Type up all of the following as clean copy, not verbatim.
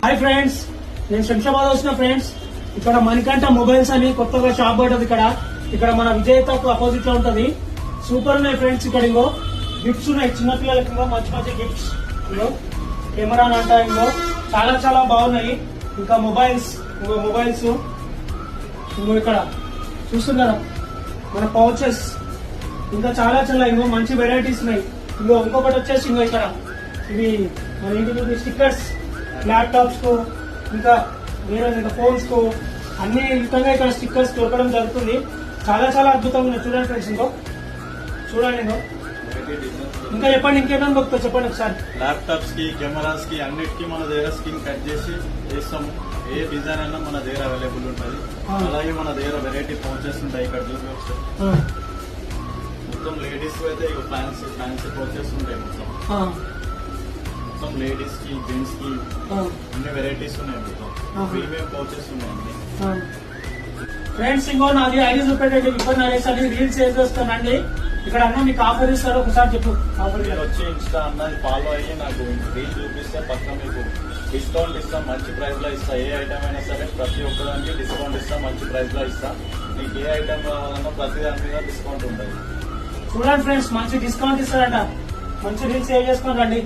Hi friends, నేను శంషాబాద్ వచ్చిన friends. ఇక్కడ మణికంఠ మొబైల్స్ అని కొత్తగా షాప్ పడ్డది. ఇక్కడ మన విజేతకు అపోజిట్ లో ఉంటది. సూపర్ ఉన్నాయి ఫ్రెండ్స్. ఇక్కడ ఇంకో గిఫ్ట్స్ ఉన్నాయి చిన్నపిల్లలకి, ఇంకో మంచి మంచి గిఫ్ట్స్. ఇంకో కెమెరా అంట, ఇంకో చాలా చాలా బాగున్నాయి. ఇంకా మొబైల్స్ ఇంకో ఇక్కడ చూస్తున్నారా మన పౌచెస్, ఇంకా చాలా చాలా ఇంకో మంచి వెరైటీస్ ఉన్నాయి. ఇంకొకటి వచ్చేసి ఇంకో ఇక్కడ ఇవి మన ఇంటి స్టిక్కర్స్, ల్యాప్టాప్స్ కు ఇంకా వేరే ఫోన్స్ కు అన్ని విధంగా ఇక్కడ స్టిక్కర్స్ దొరకడం జరుగుతుంది. చాలా చాలా అద్భుతంగా ఉన్నాయి. చూడండి ఫ్రెండ్స్, చూడండి ఇంకా చెప్పండి, ఇంకేమైనా దొరుకుతాయి చెప్పండి ఒకసారి. ల్యాప్టాప్స్ కి, కెమెరాస్ కి అన్నిటికీ మన దగ్గర స్క్రీన్ కట్ చేసి చేస్తాము. ఏ డిజైన్ అయినా మన దగ్గర అవైలబుల్ ఉంటుంది. అలాగే మన దగ్గర వెరైటీ పౌచెస్ ఉంటాయి. ఇక్కడ చూసి మొత్తం లేడీస్ అయితే ఫ్యాన్సీ పౌచెస్ ఉంటాయి. మొత్తం లేడీస్ కి, జెంట్స్ కి అన్ని వెరైటీస్ ఉన్నాయి. మొత్తం ప్రీమియం పౌచెస్ ఉన్నాయండి. ఫ్రెండ్స్, ఇంకో నాది ఐడి చూపెట్టండి. ఇబ్బంది అనేసి రీల్స్ చేస్తానండి. ఇక్కడ అన్న మీకు ఆఫర్ ఇస్తారు, ఒకసారి చెప్పు. ఆఫర్ వచ్చి ఇన్స్టా అన్నది ఫాలో అయ్యి నాకు రీల్ చూపిస్తే పక్క మీకు డిస్కౌంట్ ఇస్తా, మంచి ప్రైస్ లో ఇస్తా. ఏ ఐటమ్ అయినా సరే ప్రతి ఒక్కదానికి డిస్కౌంట్ ఇస్తా, మంచి ప్రైస్ లో ఇస్తా. మీకు ఏ ఐటమ్ కావాలన్నా ప్రతి దాని మీద డిస్కౌంట్ ఉంటుంది. చూడండి ఫ్రెండ్స్, మంచి డిస్కౌంట్ ఇస్తారట. మంచి రీల్ సేవ్ చేసుకొని రండి.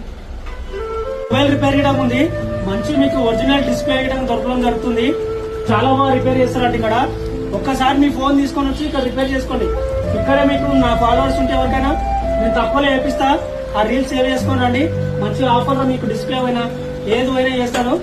మొబైల్ రిపేర్ చేయడం ఉంది. మంచి మీకు ఒరిజినల్ డిస్ప్లే చేయడం దొరకడం జరుగుతుంది. చాలా బాగా రిపేర్ చేస్తారట. ఇక్కడ ఒక్కసారి మీ ఫోన్ తీసుకొని వచ్చి ఇక్కడ రిపేర్ చేసుకోండి. ఇక్కడే మీకు నా ఫాలోవర్స్ ఉంటే ఎవరికైనా నేను తక్కువలో వేపిస్తా. ఆ రీల్స్ సేవ్ చేసుకొని రండి. మంచి ఆఫర్ లో మీకు డిస్ప్లే అయినా ఏది అయినా చేస్తాను.